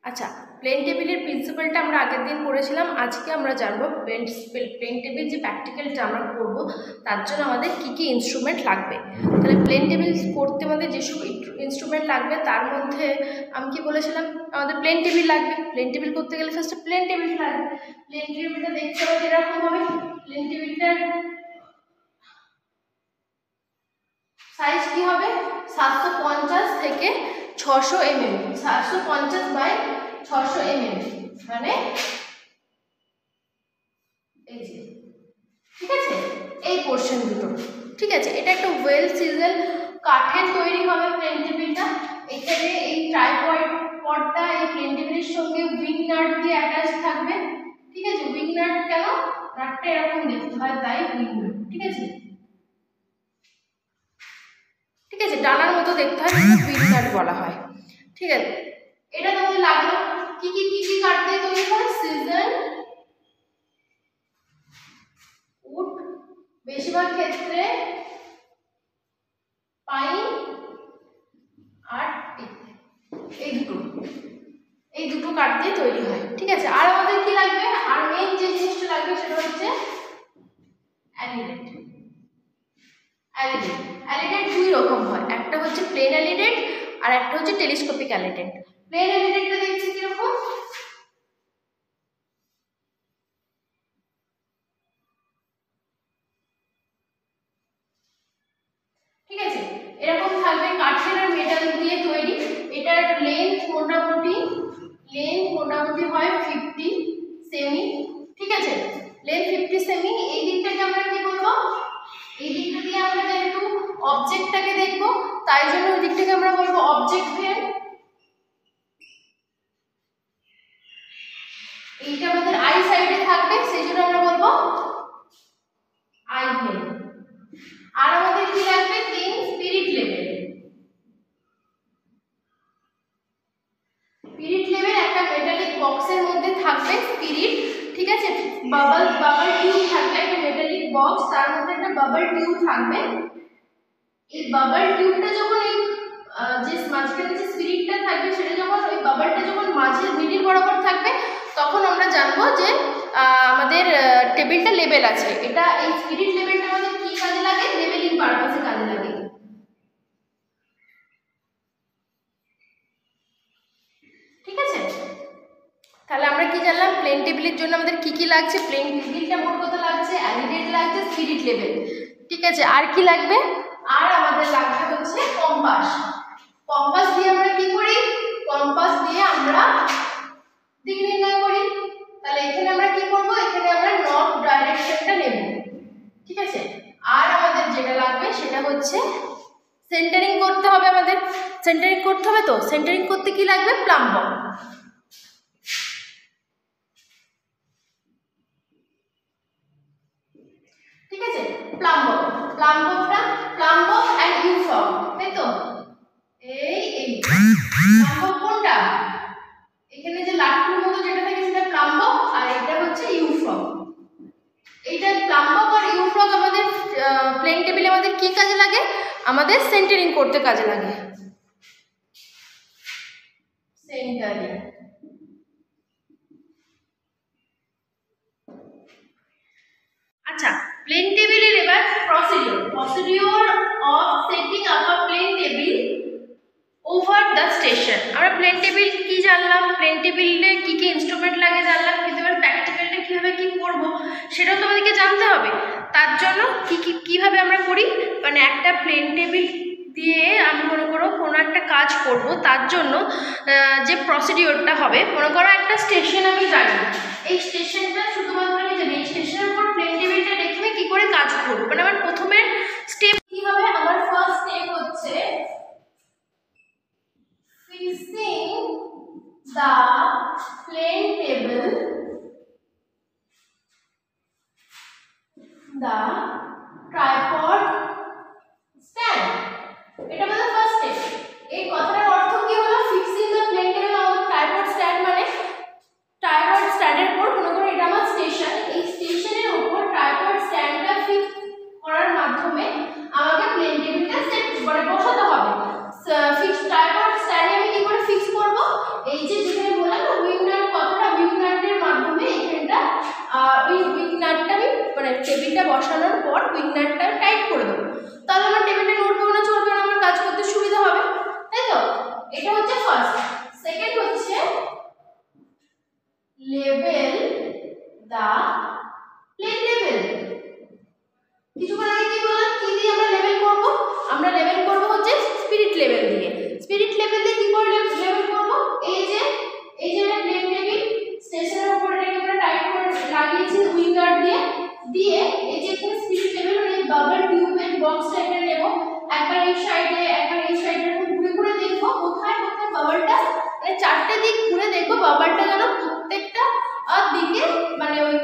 আচ্ছা, প্লেন টেবিলের প্রিন্সিপালটা আমরা আগের দিন পড়েছিলাম। আজকে আমরা জানবো প্লেন টেবিল যে প্র্যাকটিক্যালটা আমরা করবো তার জন্য আমাদের কী কী ইনস্ট্রুমেন্ট লাগবে। তাহলে প্লেন টেবিল করতে আমাদের যেসব ইনস্ট্রুমেন্ট লাগবে তার মধ্যে আমি কি বলেছিলাম, আমাদের প্লেন টেবিল লাগবে। প্লেন টেবিল করতে গেলে ফার্স্টে প্লেন টেবিল লাগবে। প্লেন টেবিলটা দেখতে হবে এরকম হবে। প্লেন টেবিলটার সাইজ কি হবে, 750 থেকে 600 mm, 750 বাই 600 mm, মানে এই যে, ঠিক আছে, এই পোর্শন দুটো, ঠিক আছে। এটা একটা ওয়েল সিজেল কাঠের তৈরি হবে প্লেন টেবিলটা। এখানে এই ট্রাইপডটা এই প্লেন টেবিলের সঙ্গে উইং নাট দিয়ে অ্যাটাচ থাকবে, ঠিক আছে। উইং নাট কেন, নাটটা এরকম দেখতে হয় তাই উইং নাট, ঠিক আছে, ঠিক আছে, ডানার মতো দেখতে হয়, উইং নাট বলা হয়, ঠিক আছে। এটা তোমাদের লাগলো কি কি কি কি কাঠ দিয়ে তৈরি হয়, সিজন, উড, বেশিরভাগ ক্ষেত্রে পাইন আর এই দুটো কাঠ দিয়ে তৈরি হয়, ঠিক আছে। আর আমাদের কি লাগবে, আর মেইন যে জিনিসটা লাগবে সেটা হচ্ছে অ্যালিডেট। অ্যালিডেট দুই রকম হয়, একটা হচ্ছে প্লেন অ্যালিডেট আর একটা হচ্ছে টেলিস্কোপিক অ্যালিডেট। প্লেন অ্যালিডেটটা দেখছি কিরকম, ঠিক আছে, এরকম থাকবে, কাঠের আর মেটাল দিয়ে তৈরি। এটার লেন্থ মোটামুটি হয় 50 সেমি, ঠিক আছে, লেন্থ 50 সেমি। এই দিকটাকে আমরা কি বলবো, এই দিকটা দিয়ে আমরা যেহেতু অবজেক্টটাকে দেখবো তাই জন্য ওই দিকটাকে আমরা বলবো অবজেক্ট ফ্রেম। এইটা আমাদের আই সাইডে থাকবে সেই জন্য আমরা বলবো আই ফ্রেম। আর আমাদের কি লাগবে, 3 স্পিরিট লেভেল। স্পিরিট লেভেল একটা মেটালিক বক্সের মধ্যে থাকবে স্পিরিট, ঠিক আছে, বাবল টিউব থাকবে, একটা মেটালিক বক্স, তার মধ্যে একটা বাবল টিউব থাকবে। এই বাবল টিউবটা যখন এই যে মাঝখানে যে স্পিরিটটা থাকবে সেটা যখন ওই বাবলটা যখন মাঝে মিডিল বরাবর থাকবে তখন আমরা জানবো যে আমাদের টেবিলটা লেভেল আছে। এটা এই স্পিরিট লেভেলটা আমাদের কি কাজে লাগে, লেভেলিং পারপাসে কাজে লাগে, ঠিক আছে। তাহলে আমরা কি জানলাম, প্লেন টেবিলের জন্য আমাদের কি কি লাগছে, প্লেন টেবিলটা মোট কথা লাগছে, অ্যালিডেট লাগছে, স্পিরিট লেভেল, ঠিক আছে। আর কি লাগবে, আর আমাদের লাগবে হচ্ছে কম্পাস। কম্পাস দিয়ে আমরা কি করি, কম্পাস দিয়ে আমরা দিক নির্ণয় করি। তাহলে এখানে আমরা কি করব, এখানে আমরা নর্থ ডাইরেকশনটা নেব, ঠিক আছে। আর আমাদের যেটা লাগবে সেটা হচ্ছে সেন্টারিং করতে হবে, আমাদের সেন্টারিং করতে হবে। তো সেন্টারিং করতে কি লাগবে, প্লাম বক, ঠিক আছে, প্লাম বক এন্ড ইউ ফর্ম, তাই তো। এই প্লাম বক কোনটা, এখানে যে লাট্টুর মতো যেটা থাকে সেটা প্লাম বক আর এটা হচ্ছে ইউ ফর্ম। এইটা প্লাম বক আর ইউ ফর্ম আমাদের প্লেন টেবিলে আমাদের কি কাজে লাগে, আমাদের সেন্টারিং করতে কাজে লাগে, সেন্টারিং। আচ্ছা, প্লেন টেবিলের এবার procedure of setting up a plane table over the station. আমরা প্লেন টেবিল কি জানলাম, প্লেন টেবিলে কি কি ইনস্ট্রুমেন্ট লাগে জানলাম, কিন্তু এবার প্র্যাকটিক্যালটা কিভাবে কি করব সেটাও তোমাদেরকে জানতে হবে। তার জন্য কিভাবে আমরা করি, মানে একটা প্লেন টেবিল দিয়ে আমি মনে করো কোনো একটা কাজ করব, তার জন্য যে প্রসিডিওরটা হবে, মনে করো একটা স্টেশন আমি জানি, এই স্টেশনটা শুধুমাত্র আমি জানি, এই স্টেশনের উপর প্লেন টেবিলটা রেখে আমি কি করে কাজ করব। মানে আমার প্রথমে স্টেপ কি হবে, আমার ফার্স্ট স্টেপ হচ্ছে fixing the plane table, the tripod stand, এটা আমাদের ফার্স্ট স্টেপ। এই কথাটার অর্থ কি হলো, fixing the plane table on tripod stand, মানে ট্রাইপড স্ট্যান্ডের উপর মনে করো এটা আমার স্টেশন, এই স্টেশনের উপর ট্রাইপড স্ট্যান্ডটা ফিক্স করার মাধ্যমে আমাকে প্লেন টেবিলটা সেট করে বসাতে হবে। ফিক্স ট্রাইপড স্ট্যান্ডে আমি কি করে ফিক্স করব, এই যে যেখানে বললাম টেবিলটা বসানোর পর উইন্ডারটা টাইট করে দেবো, তাহলে আমার টেবিলটা নড়বেও না চলবে না, আমার কাজ করতে সুবিধা হবে, তাই তো? এটা হচ্ছে ফার্স্ট। সেকেন্ড হচ্ছে লেভেল দা প্লেন টেবিল। কিছুক্ষণ আগে কি বললাম, কি দিয়ে আমরা লেভেল করব? আমরা লেভেল করব হচ্ছে স্পিরিট লেভেল দিয়ে। স্পিরিট লেভেল দিয়ে কি করে লেভেল করব? এই যে একটা প্লেন টেবিল স্টেশনের উপর এটাকে আমরা টাইট করে লাগিয়েছি উইন্ডার দিয়ে, এই যে এখানে স্পিরিট লেভেল মানে বাবল টিউবের বক্সটা এখানে নেব, একবার এই সাইডে একবার এই সাইডে ঘুরে ঘুরে দেখব কোথায় কোথায় বাবলটা, মানে চারটে দিক ঘুরে দেখব বাবলটা যেন প্রত্যেকটা দিকে মানে ওই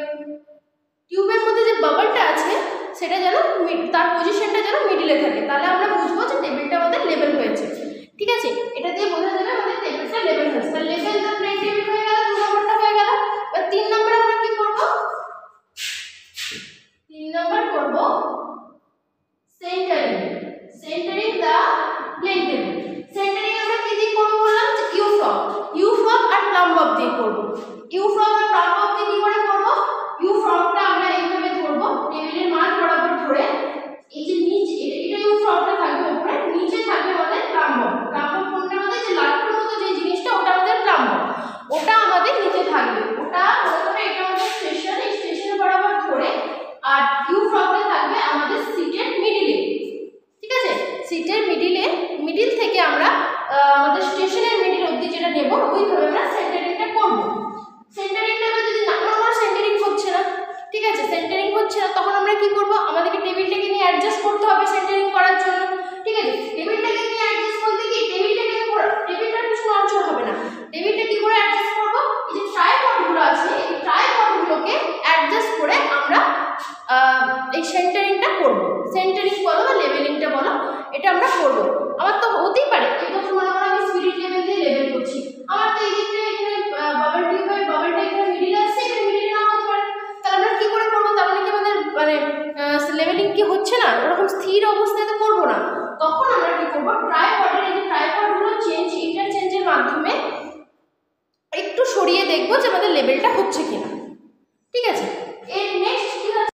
টিউবের মধ্যে যে বাবলটা আছে সেটা যেন তার পজিশনটা যেন মিডলে থাকে, তাহলে আমরা বুঝবো যে টেবিলটা আমাদের লেভেল হয়েছে। ঠিক আছে, এটা দিয়ে বোঝা যাবে আমাদের টেবিলটা লেভেল হয়েছে। তাহলে লেভেল দা প্লেন টেবিল হয়ে গেল, 2 নম্বরটা হয়ে গেল। এবার 3 নম্বরে আমরা কি করব? 3 নম্বর করব centering the plane table. Centering আমরা কি দিয়ে করব বললাম? ইউ ফর্ম আর প্লাম্ব অফ দিয়ে করব। ইউ ফর্ম আর প্লাম্ব অফ দিয়ে কি করে করব? ইউ ফর্মটা আমরা এইভাবে ধরব, টেবিলের মাঝ বরাবর ধরে, এই যে নিচে এটা ইউ ফর্মটা থাকবে উপরে, নিচে থাকবে আমাদের প্লাম্ব। প্লাম্ব কোনটা? আমাদের যে লাঠুর মতো যে জিনিসটা ওটা আমাদের প্লাম্ব, ওটা আমাদের নিচে থাকবে। ওটা প্রথমে এটা আমাদের স্টেশন, এই স্টেশনের বরাবর ধরে, আর ইউ ফর্মটা থাকবে আমাদের সিটের মিডলে। ঠিক আছে, সিটের মিডল থেকে আমরা আমাদের স্টেশনের মিডল অবধি যেটা নেব ওইভাবে আমরা সেন্টারিংটা করব। সেন্টারিংটা আমরা যদি না আমরা সেন্টারিং হচ্ছে না, ঠিক আছে, সেন্টারিং হচ্ছে না, তখন আমরা কি করব? আমাদেরকে টেবিলটাকে নিয়ে অ্যাডজাস্ট করতে হবে সেন্টারিং করার জন্য। ঠিক আছে, টেবিলটাকে নিয়ে অ্যাডজাস্ট বলতে কি, টেবিলটার কিছু নড়চড় হবে না। টেবিলটা কি করে অ্যাডজাস্ট করব? এই যে ট্রাইপডগুলো আছে, এই ট্রাইপডগুলোকে অ্যাডজাস্ট করে আমরা এই সেন্টারিংটা করব। সেন্টারিং বলো বা লেভেলিংটা বলো, এটা আমরা করব। আমার তো হতেই পারে এই কথা মনে করো আমি স্পিরিট লেভেল দিয়ে লেভেল করছি, আমার তো এই দিকটা এখানে বাবল টিউব হয়, বাবলটা এখানে মিডলে আসছে, এখানে মিডলে না হতে পারে, তাহলে আমরা কি করে করব? তার মানে কি আমাদের মানে লেভেলিং কি হচ্ছে না, ওরকম স্থির অবস্থায় তো করব না। তখন আমরা কি করব? ট্রাইপডের এই যে ট্রাইপডগুলো ইন্টারচেঞ্জের মাধ্যমে একটু সরিয়ে দেখব যে আমাদের লেভেলটা হচ্ছে কিনা।